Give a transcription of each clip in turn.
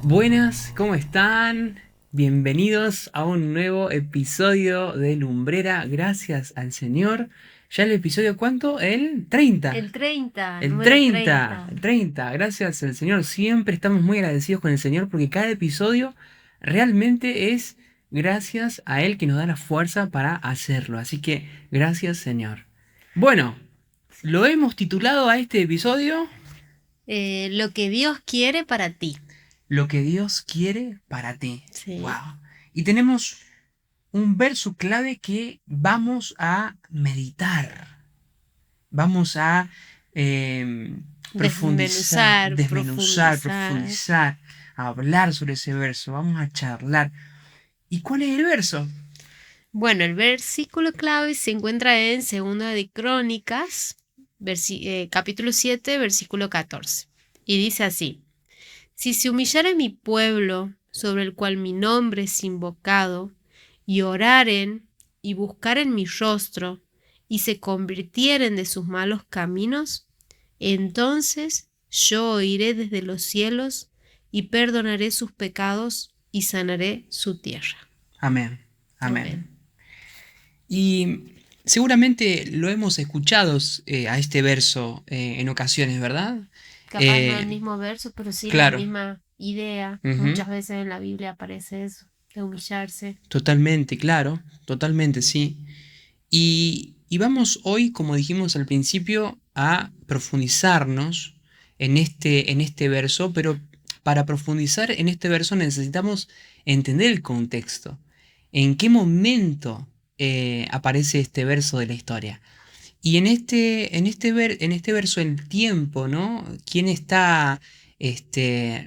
Buenas, ¿cómo están? Bienvenidos a un nuevo episodio de Lumbrera. Gracias al Señor. ¿Ya el episodio cuánto? El 30. El 30, El número 30. 30. El 30. Gracias al Señor. Siempre estamos muy agradecidos con el Señor porque cada episodio realmente es gracias a Él que nos da la fuerza para hacerlo. Así que gracias, Señor. Bueno, lo hemos titulado a este episodio Lo que Dios quiere para ti. Lo que Dios quiere para ti. Sí. Wow. Y tenemos un verso clave que vamos a meditar. Vamos a Desmenuzar, profundizar. profundizar, a hablar sobre ese verso. Vamos a charlar. ¿Y cuál es el verso? Bueno, el versículo clave se encuentra en Segunda de Crónicas, capítulo 7, versículo 14. Y dice así: Si se humillare mi pueblo, sobre el cual mi nombre es invocado, y oraren y buscaren mi rostro, y se convirtieren de sus malos caminos, entonces yo oiré desde los cielos y perdonaré sus pecados y sanaré su tierra. Amén. Amén. Amén. Y seguramente lo hemos escuchado a este verso en ocasiones, ¿verdad? Capaz no el mismo verso, pero sí la Claro. misma idea. Ujú. Muchas veces en la Biblia aparece eso, de humillarse. Totalmente, claro, totalmente, sí. Y vamos hoy, como dijimos al principio, a profundizarnos en este verso, pero para profundizar en este verso necesitamos entender el contexto. ¿En qué momento aparece este verso de la historia? Y en este verso el tiempo, ¿no? ¿Quién está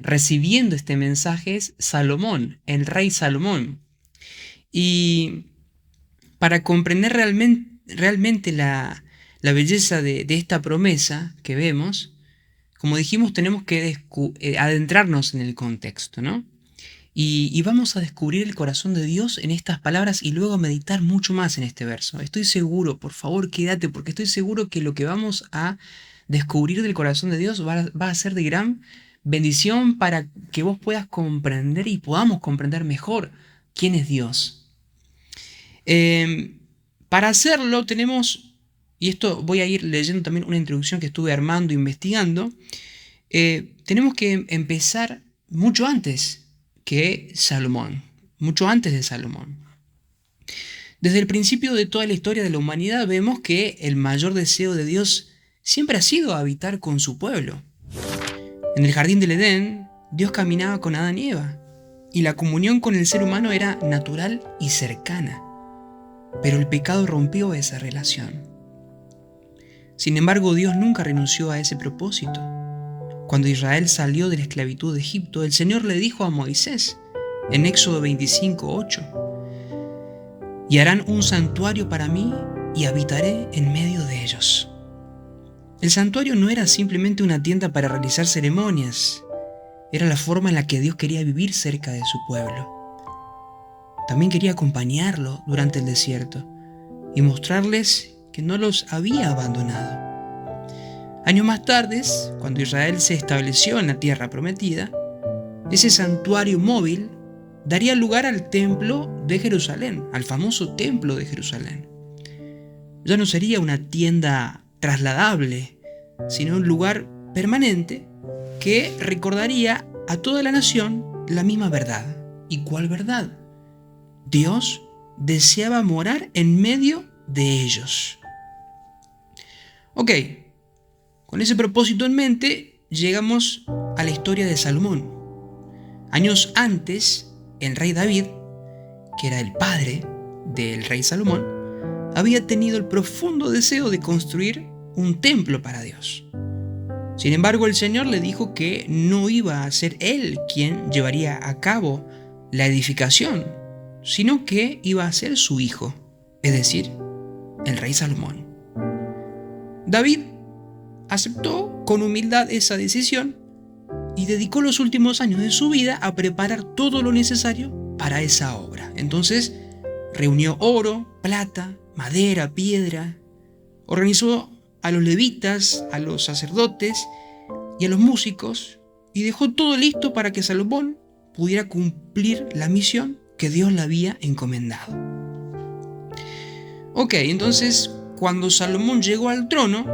recibiendo este mensaje? Es Salomón, el rey Salomón. Y para comprender realmente la belleza de esta promesa que vemos, como dijimos, tenemos que adentrarnos en el contexto, ¿no? Y vamos a descubrir el corazón de Dios en estas palabras y luego meditar mucho más en este verso. Estoy seguro, por favor, quédate, porque estoy seguro que lo que vamos a descubrir del corazón de Dios va a ser de gran bendición para que vos puedas comprender y podamos comprender mejor quién es Dios. Para hacerlo tenemos, y esto voy a ir leyendo también una introducción que estuve armando, investigando, tenemos que empezar mucho antes que Salomón, mucho antes de Salomón. Desde el principio de toda la historia de la humanidad vemos que el mayor deseo de Dios siempre ha sido habitar con su pueblo. En el jardín del Edén, Dios caminaba con Adán y Eva, y la comunión con el ser humano era natural y cercana. Pero el pecado rompió esa relación. Sin embargo, Dios nunca renunció a ese propósito. Cuando Israel salió de la esclavitud de Egipto, el Señor le dijo a Moisés, en Éxodo 25:8, «Y harán un santuario para mí y habitaré en medio de ellos». El santuario no era simplemente una tienda para realizar ceremonias, era la forma en la que Dios quería vivir cerca de su pueblo. También quería acompañarlo durante el desierto y mostrarles que no los había abandonado. Años más tarde, cuando Israel se estableció en la tierra prometida, ese santuario móvil daría lugar al templo de Jerusalén, al famoso templo de Jerusalén. Ya no sería una tienda trasladable, sino un lugar permanente que recordaría a toda la nación la misma verdad. ¿Y cuál verdad? Dios deseaba morar en medio de ellos. Ok, con ese propósito en mente, llegamos a la historia de Salomón. Años antes, el rey David, que era el padre del rey Salomón, había tenido el profundo deseo de construir un templo para Dios. Sin embargo, el Señor le dijo que no iba a ser él quien llevaría a cabo la edificación, sino que iba a ser su hijo, es decir, el rey Salomón. David aceptó con humildad esa decisión y dedicó los últimos años de su vida a preparar todo lo necesario para esa obra. Entonces, reunió oro, plata, madera, piedra, organizó a los levitas, a los sacerdotes y a los músicos y dejó todo listo para que Salomón pudiera cumplir la misión que Dios le había encomendado. Ok, entonces cuando Salomón llegó al trono,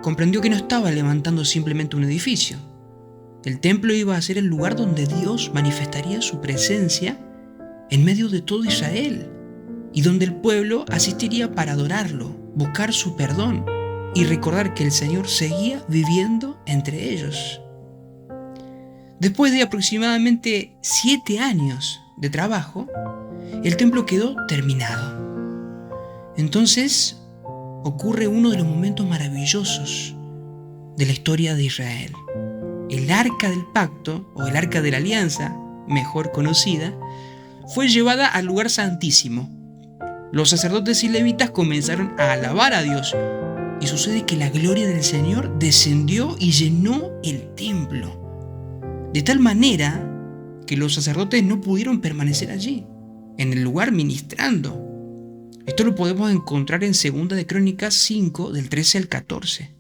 comprendió que no estaba levantando simplemente un edificio. El templo iba a ser el lugar donde Dios manifestaría su presencia en medio de todo Israel y donde el pueblo asistiría para adorarlo, buscar su perdón y recordar que el Señor seguía viviendo entre ellos. Después de aproximadamente 7 años de trabajo, el templo quedó terminado. Entonces ocurre uno de los momentos maravillosos de la historia de Israel. El arca del pacto, o el arca de la alianza, mejor conocida, fue llevada al lugar santísimo. Los sacerdotes y levitas comenzaron a alabar a Dios, y sucede que la gloria del Señor descendió y llenó el templo, de tal manera que los sacerdotes no pudieron permanecer allí, en el lugar ministrando. Esto lo podemos encontrar en 2 de Crónicas 5, del 13 al 14.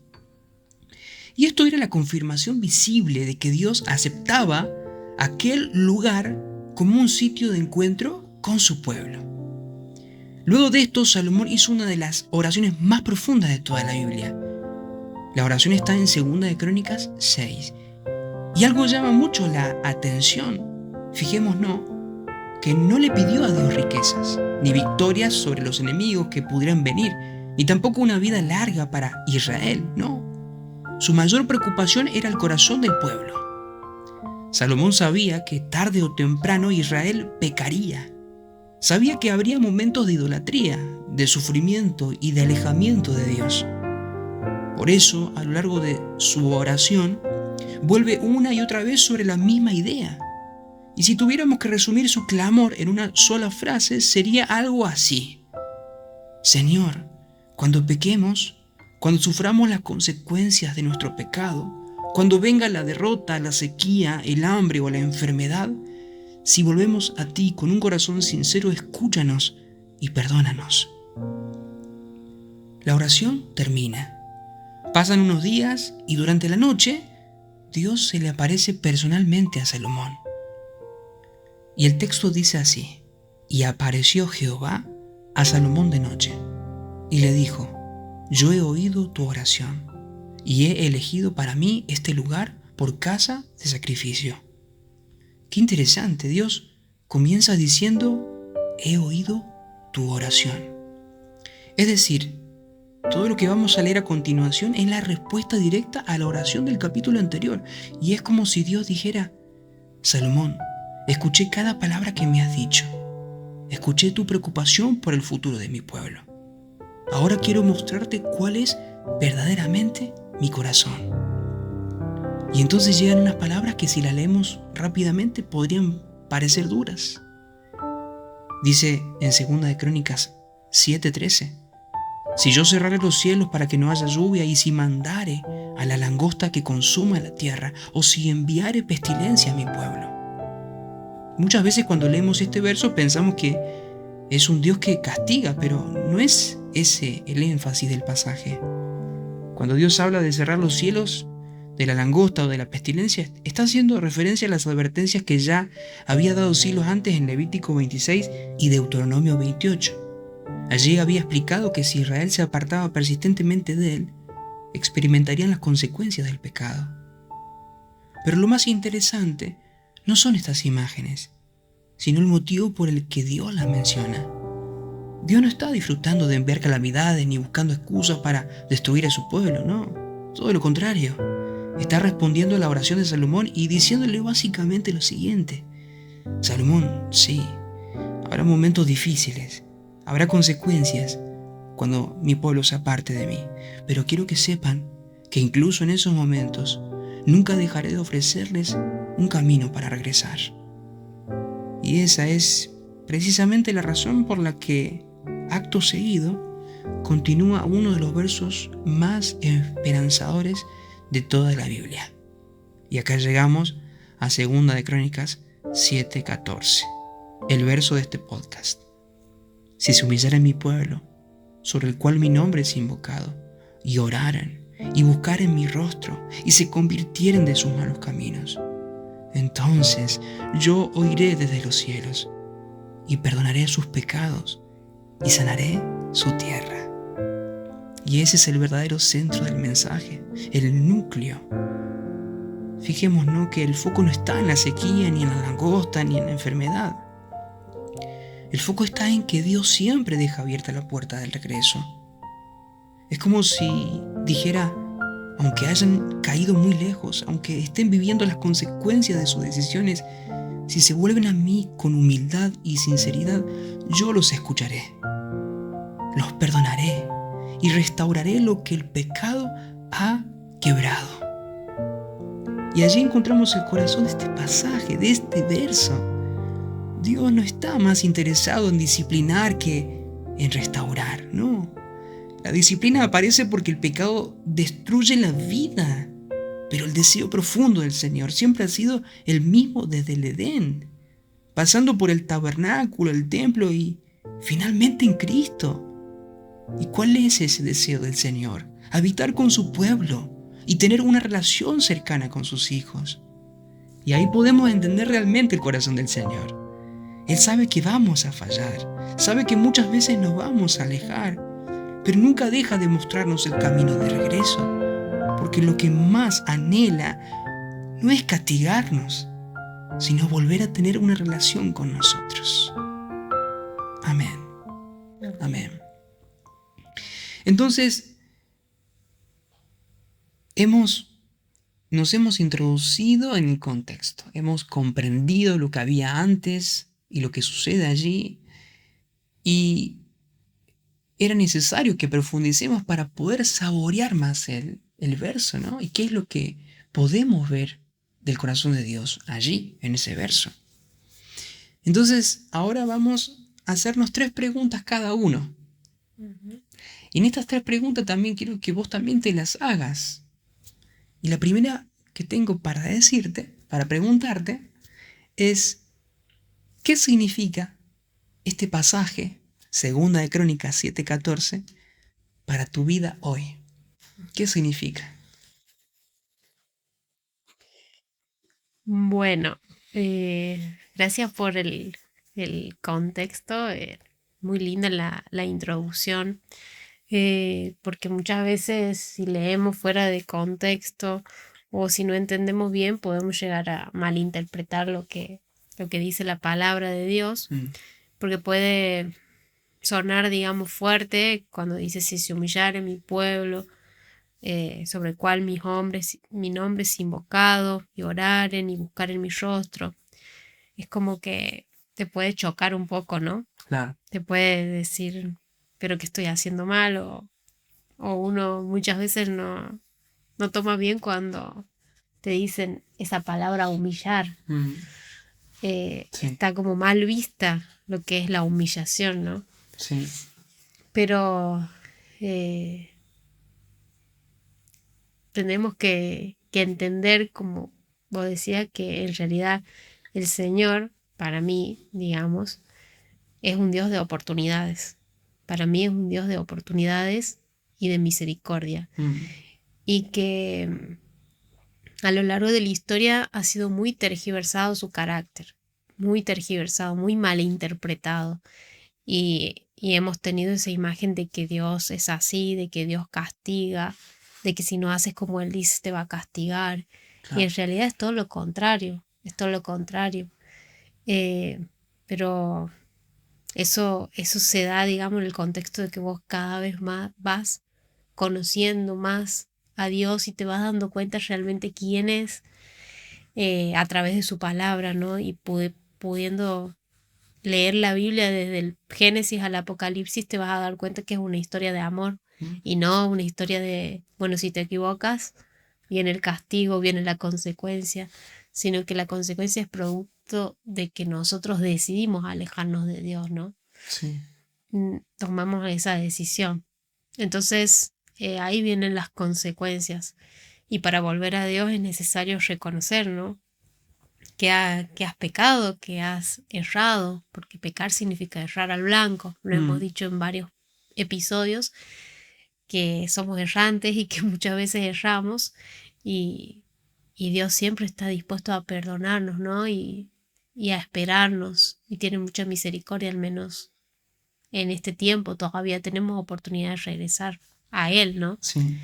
Y esto era la confirmación visible de que Dios aceptaba aquel lugar como un sitio de encuentro con su pueblo. Luego de esto, Salomón hizo una de las oraciones más profundas de toda la Biblia. La oración está en 2 de Crónicas 6. Y algo llama mucho la atención. Fijémonos que no le pidió a Dios riquezas, ni victorias sobre los enemigos que pudieran venir, ni tampoco una vida larga para Israel, no. Su mayor preocupación era el corazón del pueblo. Salomón sabía que tarde o temprano Israel pecaría. Sabía que habría momentos de idolatría, de sufrimiento y de alejamiento de Dios. Por eso, a lo largo de su oración, vuelve una y otra vez sobre la misma idea. Y si tuviéramos que resumir su clamor en una sola frase, sería algo así: Señor, cuando pequemos, cuando suframos las consecuencias de nuestro pecado, cuando venga la derrota, la sequía, el hambre o la enfermedad, si volvemos a ti con un corazón sincero, escúchanos y perdónanos. La oración termina. Pasan unos días y durante la noche, Dios se le aparece personalmente a Salomón. Y el texto dice así: y apareció Jehová a Salomón de noche, y le dijo: yo he oído tu oración, y he elegido para mí este lugar por casa de sacrificio. Qué interesante, Dios comienza diciendo: he oído tu oración. Es decir, todo lo que vamos a leer a continuación es la respuesta directa a la oración del capítulo anterior, y es como si Dios dijera: Salomón, escuché cada palabra que me has dicho. Escuché tu preocupación por el futuro de mi pueblo. Ahora quiero mostrarte cuál es verdaderamente mi corazón. Y entonces llegan unas palabras que, si las leemos rápidamente, podrían parecer duras. Dice en 2 de Crónicas 7:13: si yo cerrare los cielos para que no haya lluvia, y si mandare a la langosta que consuma la tierra, o si enviare pestilencia a mi pueblo. Muchas veces cuando leemos este verso pensamos que es un Dios que castiga, pero no es ese el énfasis del pasaje. Cuando Dios habla de cerrar los cielos, de la langosta o de la pestilencia, está haciendo referencia a las advertencias que ya había dado siglos antes en Levítico 26 y Deuteronomio 28. Allí había explicado que si Israel se apartaba persistentemente de él, experimentarían las consecuencias del pecado. Pero lo más interesante no son estas imágenes, sino el motivo por el que Dios las menciona. Dios no está disfrutando de enviar calamidades ni buscando excusas para destruir a su pueblo, no. Todo lo contrario. Está respondiendo a la oración de Salomón y diciéndole básicamente lo siguiente: Salomón, sí, habrá momentos difíciles, habrá consecuencias cuando mi pueblo se aparte de mí, pero quiero que sepan que incluso en esos momentos nunca dejaré de ofrecerles un camino para regresar. Y esa es precisamente la razón por la que, acto seguido, continúa uno de los versos más esperanzadores de toda la Biblia. Y acá llegamos a 2 de Crónicas 7:14, el verso de este podcast. Si se humillara mi pueblo, sobre el cual mi nombre es invocado, y oraran, y buscaren mi rostro, y se convirtieren de sus malos caminos, entonces yo oiré desde los cielos y perdonaré sus pecados y sanaré su tierra. Y ese es el verdadero centro del mensaje, el núcleo. Fijémonos que el foco no está en la sequía, ni en la langosta, ni en la enfermedad. El foco está en que Dios siempre deja abierta la puerta del regreso. Es como si dijera, aunque hayan caído muy lejos, aunque estén viviendo las consecuencias de sus decisiones, si se vuelven a mí con humildad y sinceridad, yo los escucharé, los perdonaré y restauraré lo que el pecado ha quebrado. Y allí encontramos el corazón de este pasaje, de este verso. Dios no está más interesado en disciplinar que en restaurar, no. La disciplina aparece porque el pecado destruye la vida, pero el deseo profundo del Señor siempre ha sido el mismo desde el Edén, pasando por el tabernáculo, el templo y finalmente en Cristo. ¿Y cuál es ese deseo del Señor? Habitar con su pueblo y tener una relación cercana con sus hijos. Y ahí podemos entender realmente el corazón del Señor. Él sabe que vamos a fallar, sabe que muchas veces nos vamos a alejar, pero nunca deja de mostrarnos el camino de regreso, porque lo que más anhela no es castigarnos, sino volver a tener una relación con nosotros. Amén. Amén. Entonces, nos hemos introducido en el contexto, hemos comprendido lo que había antes y lo que sucede allí, y era necesario que profundicemos para poder saborear más el verso, ¿no? Y qué es lo que podemos ver del corazón de Dios allí, en ese verso. Entonces, ahora vamos a hacernos 3 preguntas cada uno. Y en estas 3 preguntas también quiero que vos también te las hagas. Y la primera que tengo para decirte, para preguntarte, es ¿qué significa este pasaje, Segunda de Crónicas 7:14, para tu vida hoy? ¿Qué significa? Bueno, gracias por el contexto. Muy linda la introducción. Porque muchas veces si leemos fuera de contexto o si no entendemos bien, podemos llegar a malinterpretar lo que dice la palabra de Dios, porque puede sonar, digamos, fuerte cuando dice si se humillare mi pueblo, sobre el cual mi nombre es invocado, y oraren y buscaren mi rostro. Es como que te puede chocar un poco, ¿no? Claro. Te puede decir, pero que estoy haciendo mal, o uno muchas veces no toma bien cuando te dicen esa palabra humillar. Sí. Está como mal vista lo que es la humillación, ¿no? Sí. Pero tenemos que entender, como vos decías, que en realidad el Señor, para mí, digamos, es un Dios de oportunidades. Para mí es un Dios de oportunidades y de misericordia. Y que a lo largo de la historia ha sido muy tergiversado su carácter, muy tergiversado, muy malinterpretado. Y hemos tenido esa imagen de que Dios es así, de que Dios castiga, de que si no haces como Él dice te va a castigar. Claro. Y en realidad es todo lo contrario, es todo lo contrario. Pero eso se da, digamos, en el contexto de que vos cada vez más vas conociendo más a Dios y te vas dando cuenta realmente quién es, a través de su palabra, ¿no? Y pudiendo leer la Biblia desde el Génesis al Apocalipsis, te vas a dar cuenta que es una historia de amor y no una historia de, bueno, si te equivocas, viene el castigo, viene la consecuencia, sino que la consecuencia es producto de que nosotros decidimos alejarnos de Dios, ¿no? Sí. Tomamos esa decisión. Entonces, ahí vienen las consecuencias. Y para volver a Dios es necesario reconocer, ¿no? Que has pecado, que has errado, porque pecar significa errar al blanco. Lo hemos dicho en varios episodios, que somos errantes y que muchas veces erramos, y y Dios siempre está dispuesto a perdonarnos, ¿no? Y a esperarnos, y tiene mucha misericordia, al menos en este tiempo todavía tenemos oportunidad de regresar a Él, ¿no? Sí,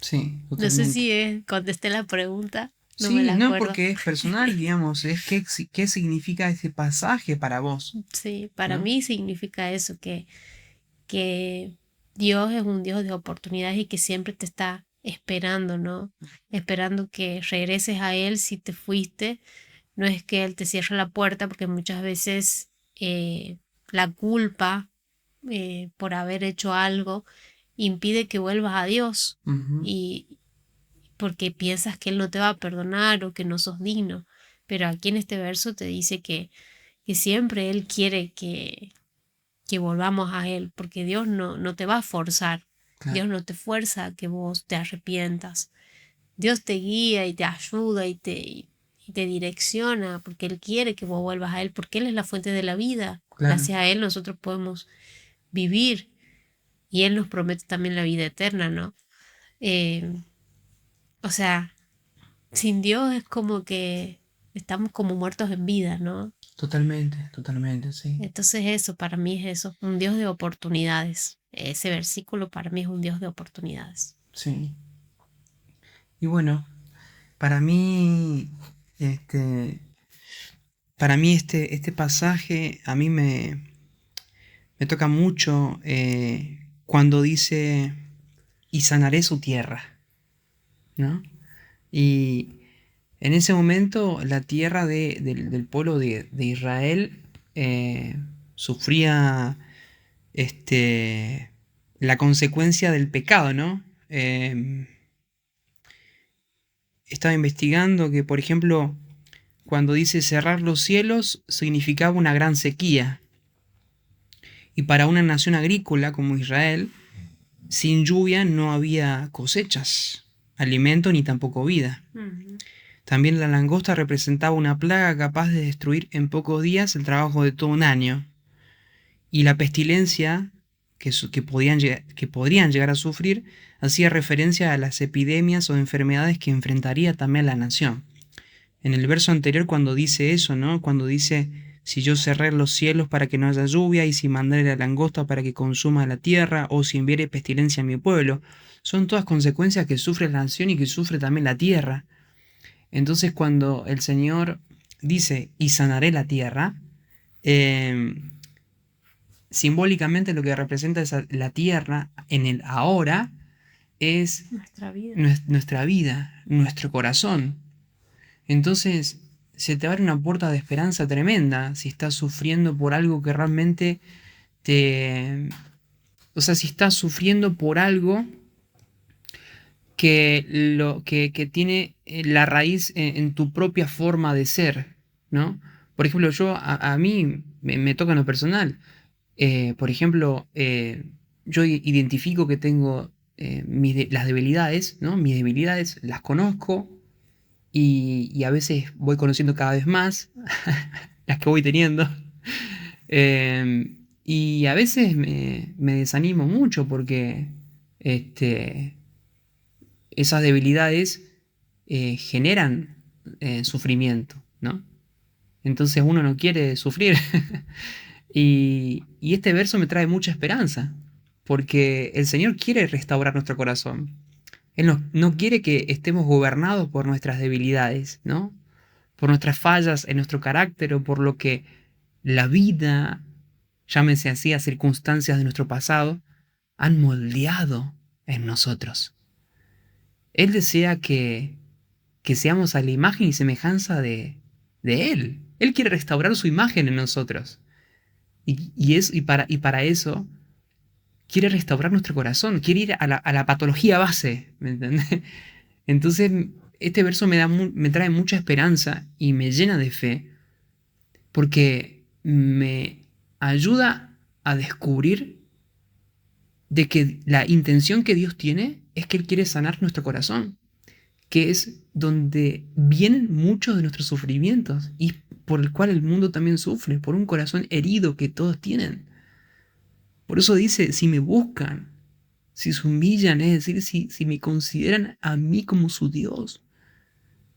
sí, No sé totalmente. si contesté la pregunta, no me Sí, la no acuerdo. porque es personal, digamos, es qué significa este pasaje para vos, Sí, para ¿no? mí significa eso, que Dios es un Dios de oportunidades y que siempre te está esperando, ¿no? Esperando que regreses a Él si te fuiste. No es que Él te cierre la puerta, porque muchas veces la culpa por haber hecho algo impide que vuelvas a Dios, Ujú, y porque piensas que Él no te va a perdonar o que no sos digno. Pero aquí en este verso te dice que siempre Él quiere que volvamos a Él, porque Dios no te va a forzar. claro, Dios no te fuerza a que vos te arrepientas. Dios te guía y te ayuda y te direcciona, porque Él quiere que vos vuelvas a Él, porque Él es la fuente de la vida. claro, Gracias a Él nosotros podemos vivir, y Él nos promete también la vida eterna, ¿no? Eh, o sea, sin Dios es como que estamos como muertos en vida, ¿no? totalmente, totalmente, sí, Entonces eso, para mí es eso, un Dios de oportunidades. Ese versículo para mí es un Dios de oportunidades. sí. Y bueno, para mí, este, este pasaje a mí me toca mucho cuando dice, y sanaré su tierra, ¿no? Y en ese momento la tierra del pueblo de Israel sufría la consecuencia del pecado, ¿no? Estaba investigando que, por ejemplo, cuando dice cerrar los cielos, significaba una gran sequía. Y para una nación agrícola como Israel, sin lluvia no había cosechas, alimento ni tampoco vida. Ujú. También la langosta representaba una plaga capaz de destruir en pocos días el trabajo de todo un año. Y la pestilencia que podrían llegar a sufrir hacía referencia a las epidemias o enfermedades que enfrentaría también la nación. En el verso anterior cuando dice eso, ¿no? Cuando dice, si yo cerré los cielos para que no haya lluvia, y si mandare la langosta para que consuma la tierra, o si enviere pestilencia a mi pueblo, son todas consecuencias que sufre la nación y que sufre también la tierra. Entonces cuando el Señor dice, y sanaré la tierra, eh, simbólicamente lo que representa la tierra en el ahora es Nuestra vida. nuestra vida, nuestro corazón. Entonces se te abre una puerta de esperanza tremenda si estás sufriendo por algo que realmente te... O sea, si estás sufriendo por algo que tiene la raíz en tu propia forma de ser, ¿no? Por ejemplo, a mí me toca en lo personal. Por ejemplo, yo identifico que tengo las debilidades, ¿no? Mis debilidades las conozco y a veces voy conociendo cada vez más las que voy teniendo. Y a veces me desanimo mucho porque este, esas debilidades generan sufrimiento, ¿no? Entonces uno no quiere sufrir. Y este verso me trae mucha esperanza, porque el Señor quiere restaurar nuestro corazón. Él no quiere que estemos gobernados por nuestras debilidades, ¿no? Por nuestras fallas en nuestro carácter o por lo que la vida, llámese así, a circunstancias de nuestro pasado, han moldeado en nosotros. Él desea que seamos a la imagen y semejanza de Él. Él quiere restaurar su imagen en nosotros. Y para eso quiere restaurar nuestro corazón, quiere ir a la patología base, ¿me entendés? Entonces, este verso me trae mucha esperanza y me llena de fe, porque me ayuda a descubrir de que la intención que Dios tiene es que Él quiere sanar nuestro corazón, que es donde vienen muchos de nuestros sufrimientos y por el cual el mundo también sufre, por un corazón herido que todos tienen. Por eso dice, si me buscan, si se humillan, es decir, si me consideran a mí como su Dios,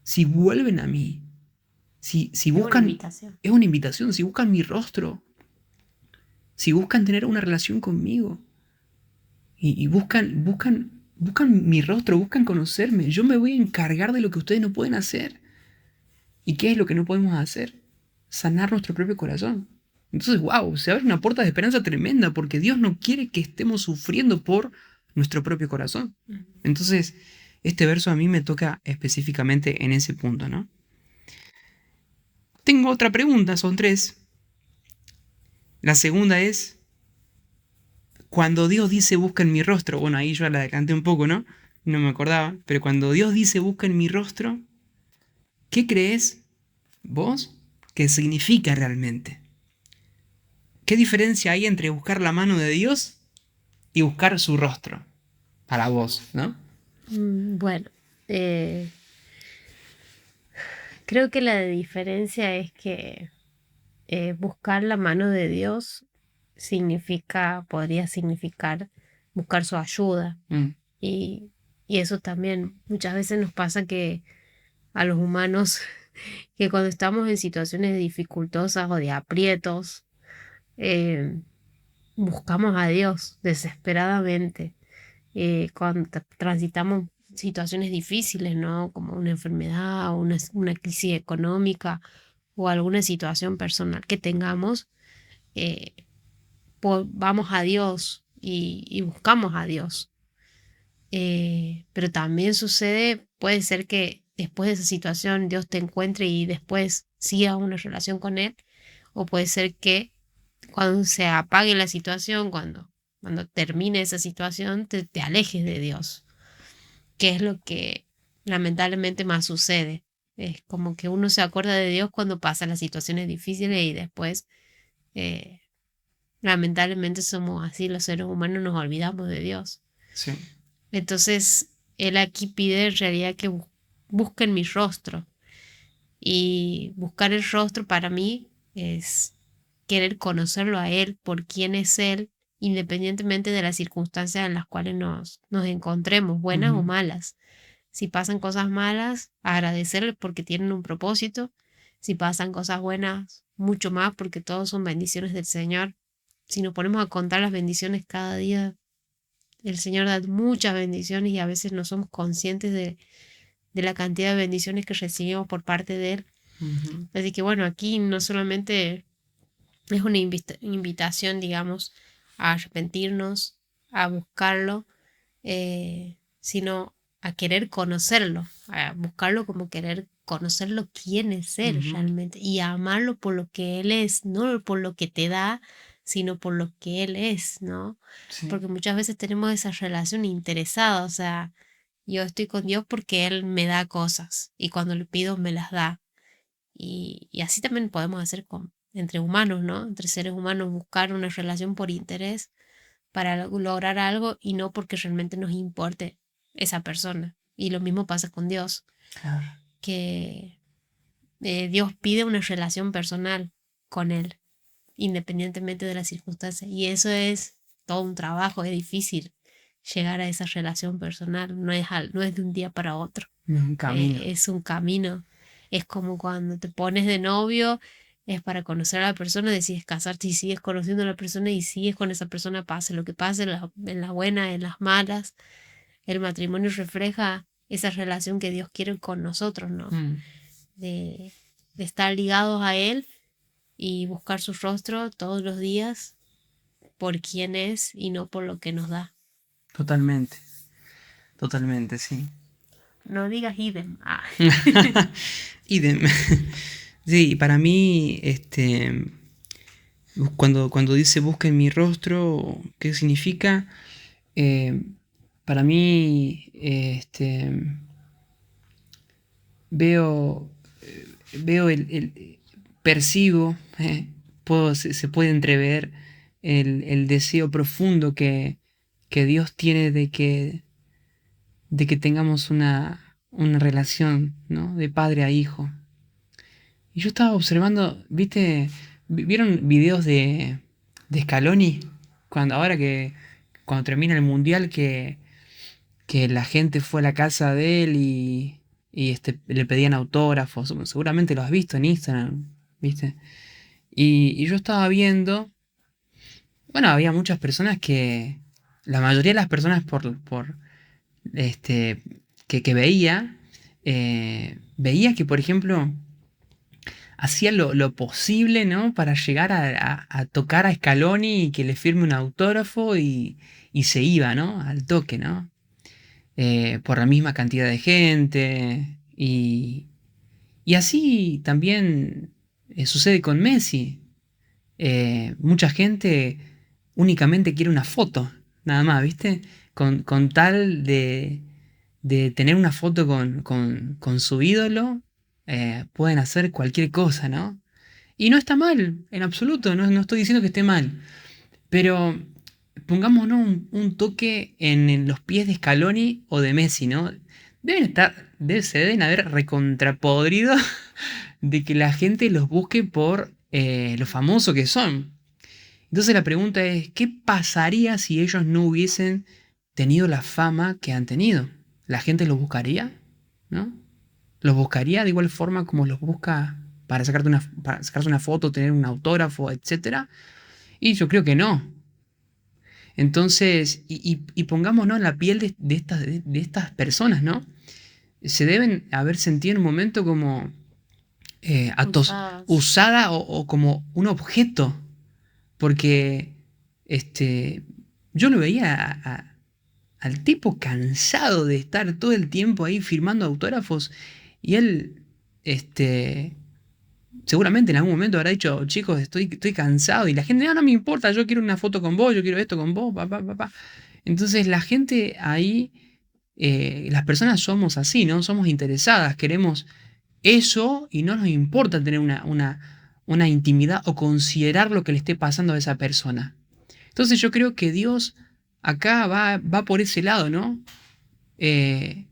si vuelven a mí, si Es una buscan, invitación. es una invitación, si buscan mi rostro, si buscan tener una relación conmigo y buscan mi rostro, buscan conocerme, yo me voy a encargar de lo que ustedes no pueden hacer. ¿Y qué es lo que no podemos hacer? Sanar nuestro propio corazón. Entonces, wow, se abre una puerta de esperanza tremenda porque Dios no quiere que estemos sufriendo por nuestro propio corazón. Entonces, este verso a mí me toca específicamente en ese punto, ¿no? Tengo otra pregunta, son tres. La segunda es, cuando Dios dice busca en mi rostro, bueno, ahí yo la decanté un poco, ¿no? No me acordaba, pero cuando Dios dice busca en mi rostro, ¿qué crees vos que significa realmente? ¿Qué diferencia hay entre buscar la mano de Dios y buscar su rostro? Para vos, ¿no? Bueno, eh, creo que la diferencia es que buscar la mano de Dios podría significar buscar su ayuda. Mm, Y, y eso también muchas veces nos pasa que a los humanos, que cuando estamos en situaciones dificultosas o de aprietos, eh, buscamos a Dios desesperadamente. Cuando transitamos situaciones difíciles, ¿no? Como una enfermedad o una crisis económica o alguna situación personal que tengamos, eh, vamos a Dios y buscamos a Dios. Pero también puede ser que después de esa situación Dios te encuentre y después siga una relación con Él, o puede ser que cuando se apague la situación, cuando termine esa situación, te alejes de Dios, que es lo que lamentablemente más sucede. Es como que uno se acuerda de Dios cuando pasan las situaciones difíciles y después, eh, lamentablemente somos así, los seres humanos nos olvidamos de Dios. sí. Entonces, él aquí pide en realidad que busquen mi rostro. Y buscar el rostro para mí es querer conocerlo a él por quién es él, independientemente de las circunstancias en las cuales nos encontremos, buenas o Ujú. malas. Si pasan cosas malas, agradecerles porque tienen un propósito. Si pasan cosas buenas, mucho más porque todos son bendiciones del Señor. Si nos ponemos a contar las bendiciones cada día, el Señor da muchas bendiciones y a veces no somos conscientes de la cantidad de bendiciones que recibimos por parte de Él. Ujú. Así que bueno, aquí no solamente es una invitación, digamos, a arrepentirnos, a buscarlo, sino a querer conocerlo, a buscarlo como querer conocerlo quién es Él Ujú. realmente y a amarlo por lo que Él es, no por lo que te da, sino por lo que Él es, ¿no? Sí. Porque muchas veces tenemos esa relación interesada, o sea, yo estoy con Dios porque Él me da cosas y cuando le pido me las da. Y así también podemos hacer entre humanos, ¿no? Entre seres humanos, buscar una relación por interés para lograr algo y no porque realmente nos importe esa persona. Y lo mismo pasa con Dios, Claro. que Dios pide una relación personal con Él, independientemente de las circunstancias. Y eso es todo un trabajo, es difícil llegar a esa relación personal, no es de un día para otro, Es un camino. es un camino. Es como cuando te pones de novio, es para conocer a la persona, decides casarte y sigues conociendo a la persona y sigues con esa persona, pase lo que pase, en las buenas, en las malas. El matrimonio refleja esa relación que Dios quiere con nosotros, ¿no? Mm, De, de estar ligados a Él y buscar su rostro todos los días por quién es y no por lo que nos da. totalmente. Totalmente, sí. No digas idem. Ah. Idem. Sí, para mí, cuando dice busca en mi rostro, ¿qué significa? Eh, para mí, veo, veo percibo, se puede entrever el deseo profundo que Dios tiene de que tengamos una relación, ¿no? De padre a hijo. Y yo estaba observando, ¿viste? ¿Vieron videos de Scaloni? Cuando termina el mundial, que la gente fue a la casa de él y le pedían autógrafos, seguramente lo has visto en Instagram, ¿viste? Y yo estaba viendo, bueno, había muchas personas la mayoría de las personas este, que veía, veía que, por ejemplo, hacía lo posible, ¿no? Para llegar a tocar a Scaloni y que le firme un autógrafo y se iba, ¿no? Al toque, ¿no? Por la misma cantidad de gente. Y así también sucede con Messi. Mucha gente únicamente quiere una foto, nada más, ¿viste? Con tal de tener una foto con su ídolo, pueden hacer cualquier cosa, ¿no? Y no está mal, en absoluto, no estoy diciendo que esté mal. Pero pongámonos un toque en los pies de Scaloni o de Messi, ¿no? Se deben haber recontrapodrido de que la gente los busque por lo famoso que son. Entonces la pregunta es, ¿qué pasaría si ellos no hubiesen tenido la fama que han tenido? ¿La gente los buscaría? ¿No? ¿Los buscaría de igual forma como los busca para sacarse una foto, tener un autógrafo, etcétera? Y yo creo que no. Entonces, y pongámonos en la piel de estas personas, ¿no? Se deben haber sentido en un momento como Usadas. usada o como un objeto, porque este, yo lo veía al tipo cansado de estar todo el tiempo ahí firmando autógrafos y él, este, seguramente en algún momento habrá dicho, chicos, estoy cansado y la gente, no me importa, yo quiero una foto con vos, yo quiero esto con vos, papá, papá. Entonces la gente ahí, las personas somos así, ¿no? Somos interesadas, queremos eso y no nos importa tener una intimidad o considerar lo que le esté pasando a esa persona. Entonces yo creo que Dios acá va por ese lado, ¿no?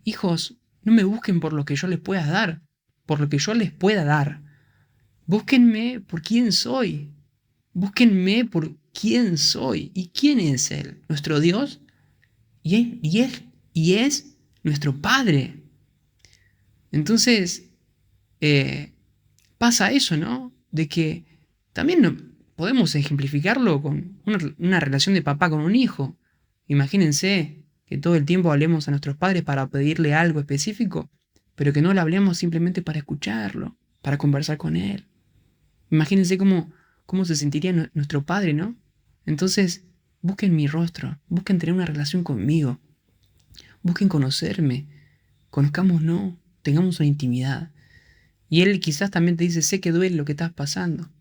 Hijos, no me busquen por lo que yo les pueda dar, por lo que yo les pueda dar. Búsquenme por quién soy. Búsquenme por quién soy. ¿Y quién es Él? Nuestro Dios. Y es nuestro Padre. Entonces, eh, pasa eso, ¿no? De que también podemos ejemplificarlo con una relación de papá con un hijo. Imagínense que todo el tiempo hablemos a nuestros padres para pedirle algo específico, pero que no le hablemos simplemente para escucharlo, para conversar con él. Imagínense cómo se sentiría nuestro padre, ¿no? Entonces, busquen mi rostro, busquen tener una relación conmigo, busquen conocerme, conozcámonos, tengamos una intimidad. Y él quizás también te dice, sé que duele lo que estás pasando,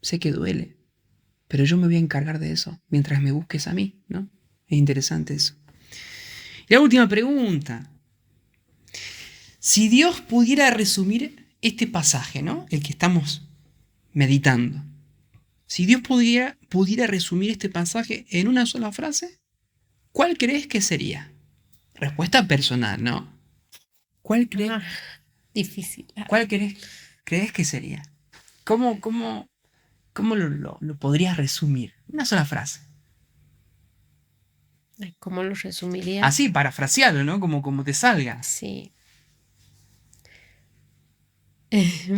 sé que duele, pero yo me voy a encargar de eso mientras me busques a mí, ¿no? Es interesante eso. Y la última pregunta. Si Dios pudiera resumir este pasaje, ¿no? El que estamos meditando. Si Dios pudiera resumir este pasaje en una sola frase, ¿cuál crees que sería? Respuesta personal, ¿no? ¿Cuál crees, Ah, difícil. cuál crees que sería? ¿Cómo lo podrías resumir? Una sola frase. Ay, ¿cómo lo resumiría? Así, parafrasearlo, ¿no? Como te salga. Sí.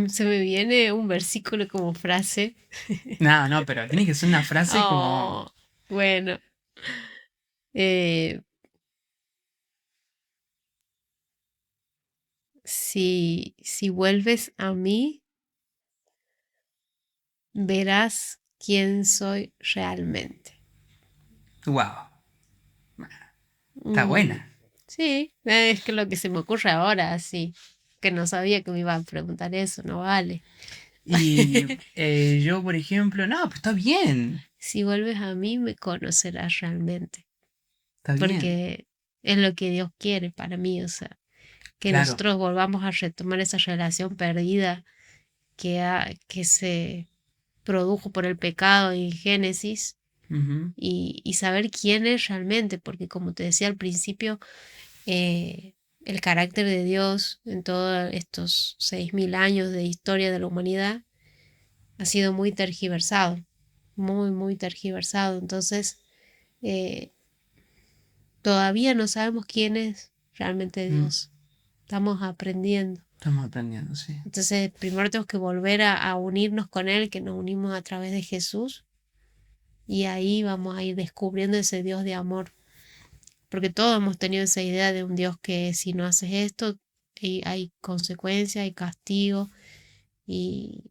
Se me viene un versículo como frase. No, no, pero tiene que ser una frase como... Oh, bueno. eh, si vuelves a mí, verás quién soy realmente. Wow, está Mm, buena. sí, es que lo que se me ocurre ahora, sí. Que no sabía que me iba a preguntar eso, no vale. Y yo, por ejemplo, no, pues está bien, Si vuelves a mí, me conocerás realmente. está bien. Porque es lo que Dios quiere para mí, o sea, que Claro. nosotros volvamos a retomar esa relación perdida que se produjo por el pecado en Génesis Ujú, y saber quién es realmente, porque como te decía al principio, el carácter de Dios en todos estos 6.000 años de historia de la humanidad ha sido muy tergiversado, muy, muy tergiversado. Entonces, eh, todavía no sabemos quién es realmente mm, Dios. Estamos aprendiendo. Estamos aprendiendo, sí. Entonces, primero tenemos que volver a unirnos con Él, que nos unimos a través de Jesús. Y ahí vamos a ir descubriendo ese Dios de amor. Porque todos hemos tenido esa idea de un Dios que si no haces esto, hay consecuencias, hay castigo. Y,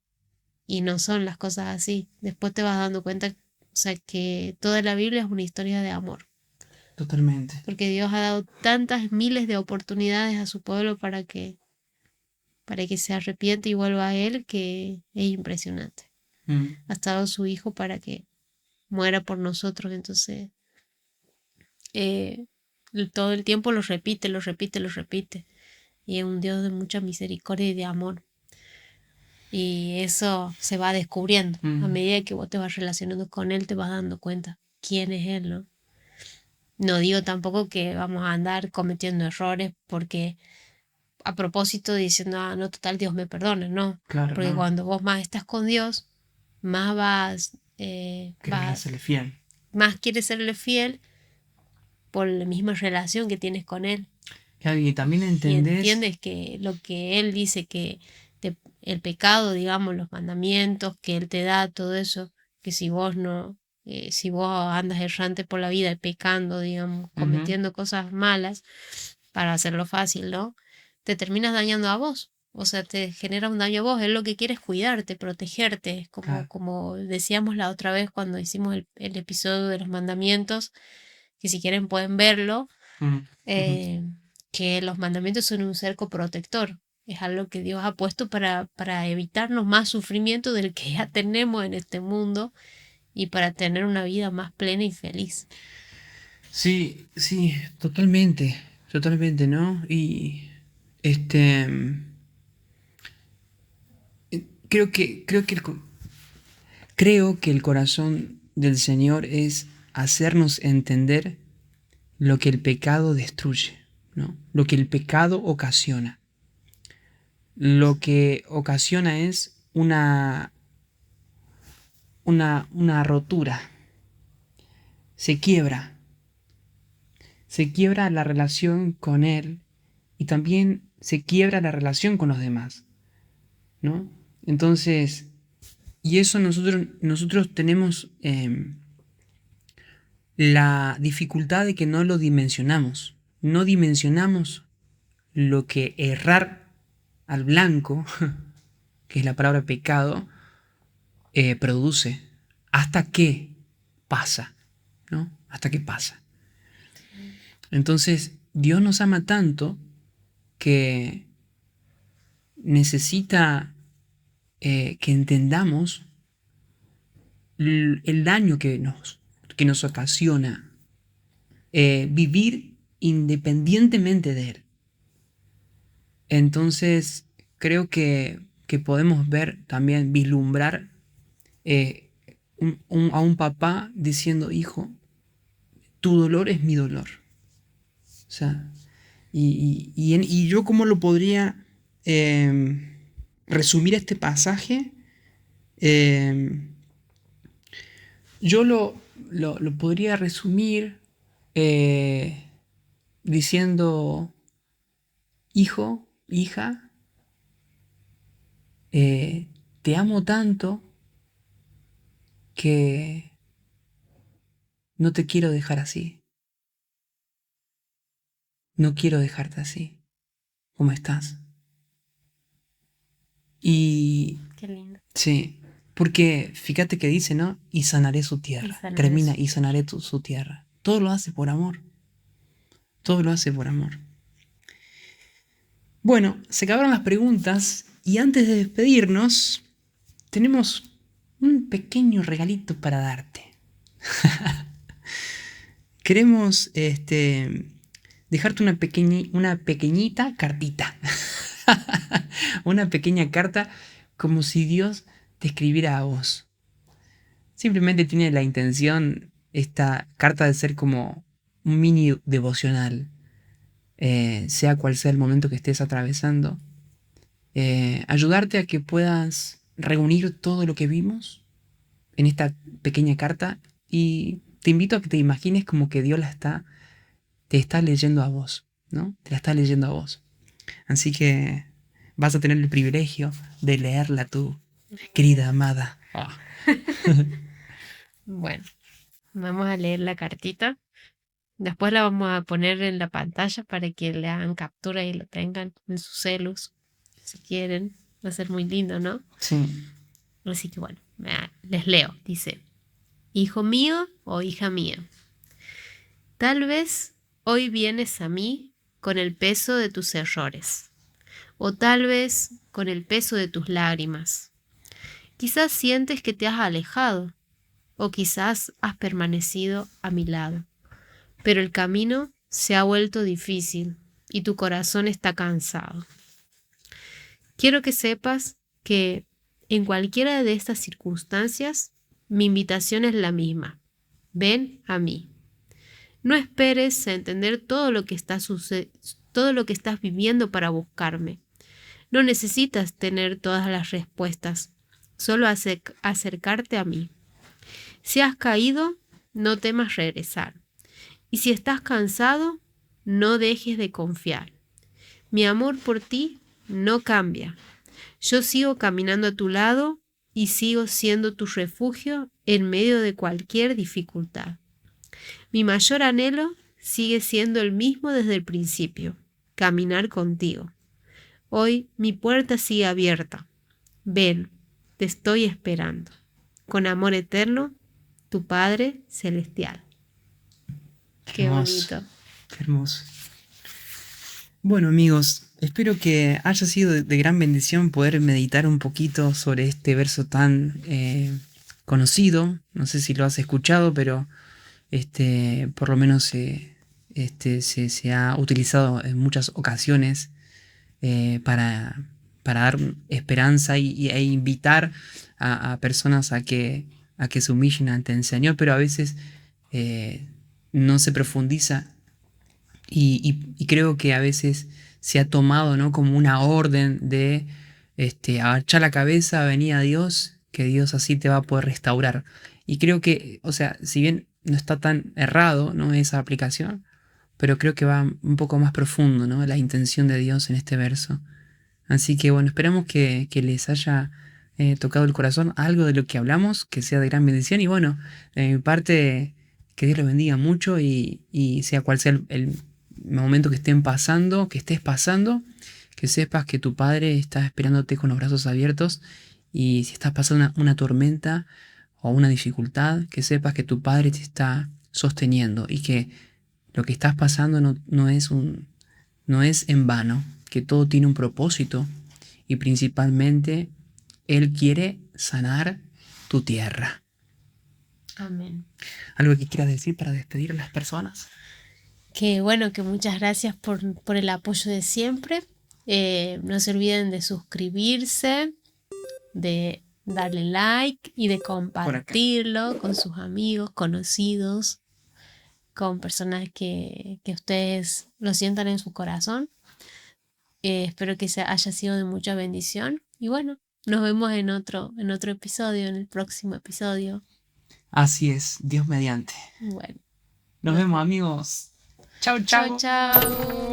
y no son las cosas así. Después te vas dando cuenta, o sea, que toda la Biblia es una historia de amor. Totalmente. Porque Dios ha dado tantas miles de oportunidades a su pueblo para que se arrepiente y vuelva a Él, que es impresionante. Ha dado su Hijo para que muera por nosotros. Entonces, todo el tiempo lo repite, lo repite, lo repite. Y es un Dios de mucha misericordia y de amor. Y eso se va descubriendo. A medida que vos te vas relacionando con Él, te vas dando cuenta quién es Él, ¿no? No digo tampoco que vamos a andar cometiendo errores porque a propósito diciendo, no, total, Dios me perdone, no. Claro, Porque no. cuando vos más estás con Dios, más Querés serle fiel. más quieres serle fiel por la misma relación que tienes con Él. Claro, y también Y entiendes que lo que Él dice, que el pecado, digamos, los mandamientos que Él te da, todo eso, que si vos no, si vos andas errante por la vida pecando, digamos, cometiendo cosas malas, para hacerlo fácil, ¿no? Te terminas dañando a vos. O sea, te genera un daño a vos. Él lo que quiere es cuidarte, protegerte. Como decíamos la otra vez cuando hicimos el episodio de los mandamientos, que si quieren pueden verlo, que los mandamientos son un cerco protector. Es algo que Dios ha puesto para evitarnos más sufrimiento del que ya tenemos en este mundo y para tener una vida más plena y feliz. Sí, sí, totalmente, totalmente, ¿no? Y creo que el corazón del Señor es hacernos entender lo que el pecado destruye, ¿no? Lo que el pecado ocasiona. Lo que ocasiona es una rotura. Se quiebra la relación con Él y también se quiebra la relación con los demás, ¿no? Entonces, y eso nosotros tenemos la dificultad de que no lo dimensionamos. No dimensionamos lo que errar al blanco, que es la palabra pecado, produce. Hasta que pasa, ¿no? Hasta que pasa. Entonces, Dios nos ama tanto que necesita que entendamos el daño que nos ocasiona vivir independientemente de Él. Entonces, creo que podemos ver también, vislumbrar a un papá diciendo, hijo, tu dolor es mi dolor. O sea, y yo cómo lo podría resumir este pasaje. Yo lo podría resumir diciendo, hijo, hija, te amo tanto que no te quiero dejar así. No quiero dejarte así, como estás. Y Qué lindo. sí, porque fíjate que dice, ¿no? Y sanaré su tierra. Termina, y sanaré su tierra. Todo lo hace por amor. Todo lo hace por amor. Bueno, se acabaron las preguntas y antes de despedirnos, tenemos un pequeño regalito para darte. Queremos dejarte una pequeñita cartita. Una pequeña carta como si Dios te escribiera a vos. Simplemente tiene la intención esta carta de ser como un mini devocional. Sea cual sea el momento que estés atravesando. Ayudarte a que puedas reunir todo lo que vimos en esta pequeña carta y te invito a que te imagines como que Dios te está leyendo a vos, ¿no? Te la está leyendo a vos. Así que vas a tener el privilegio de leerla tú, querida amada. Ah. Bueno, vamos a leer la cartita. Después la vamos a poner en la pantalla para que le hagan captura y lo tengan en sus celus, si quieren. Va a ser muy lindo, ¿no? Sí. Así que bueno, les leo. Dice, hijo mío o hija mía, tal vez hoy vienes a mí con el peso de tus errores, o tal vez con el peso de tus lágrimas. Quizás sientes que te has alejado, o quizás has permanecido a mi lado, pero el camino se ha vuelto difícil y tu corazón está cansado. Quiero que sepas que en cualquiera de estas circunstancias, mi invitación es la misma. Ven a mí. No esperes a entender todo lo que estás viviendo para buscarme. No necesitas tener todas las respuestas, solo acercarte a mí. Si has caído, no temas regresar. Y si estás cansado, no dejes de confiar. Mi amor por ti no cambia. Yo sigo caminando a tu lado y sigo siendo tu refugio en medio de cualquier dificultad. Mi mayor anhelo sigue siendo el mismo desde el principio, caminar contigo. Hoy mi puerta sigue abierta. Ven, te estoy esperando. Con amor eterno, tu Padre Celestial. Qué Hermoso, bonito. qué hermoso. Bueno, amigos, espero que haya sido de gran bendición poder meditar un poquito sobre este verso tan conocido. No sé si lo has escuchado, pero por lo menos se ha utilizado en muchas ocasiones para dar esperanza e invitar a personas a que se humillen ante el Señor, pero a veces no se profundiza y creo que a veces se ha tomado, ¿no?, como una orden de agachar la cabeza, venir a Dios, que Dios así te va a poder restaurar. Y creo que, o sea, si bien no está tan errado, ¿no?, esa aplicación, pero creo que va un poco más profundo, ¿no?, la intención de Dios en este verso. Así que bueno, esperamos que les haya tocado el corazón algo de lo que hablamos, que sea de gran bendición. Y bueno, de mi parte, que Dios los bendiga mucho y sea cual sea el momento que estén pasando, que estés pasando, que sepas que tu Padre está esperándote con los brazos abiertos. Y si estás pasando una tormenta o una dificultad, que sepas que tu Padre te está sosteniendo y que lo que estás pasando no es en vano, que todo tiene un propósito y principalmente Él quiere sanar tu tierra. Amén. ¿Algo que quieras decir para despedir a las personas? Que bueno, que muchas gracias por el apoyo de siempre. No se olviden de suscribirse, de darle like y de compartirlo con sus amigos, conocidos, con personas que ustedes lo sientan en su corazón. Espero que haya sido de mucha bendición. Y bueno, nos vemos en otro episodio, en el próximo episodio. Así es, Dios mediante. Bueno, Nos vemos, amigos. Chau, chau. chao, chao.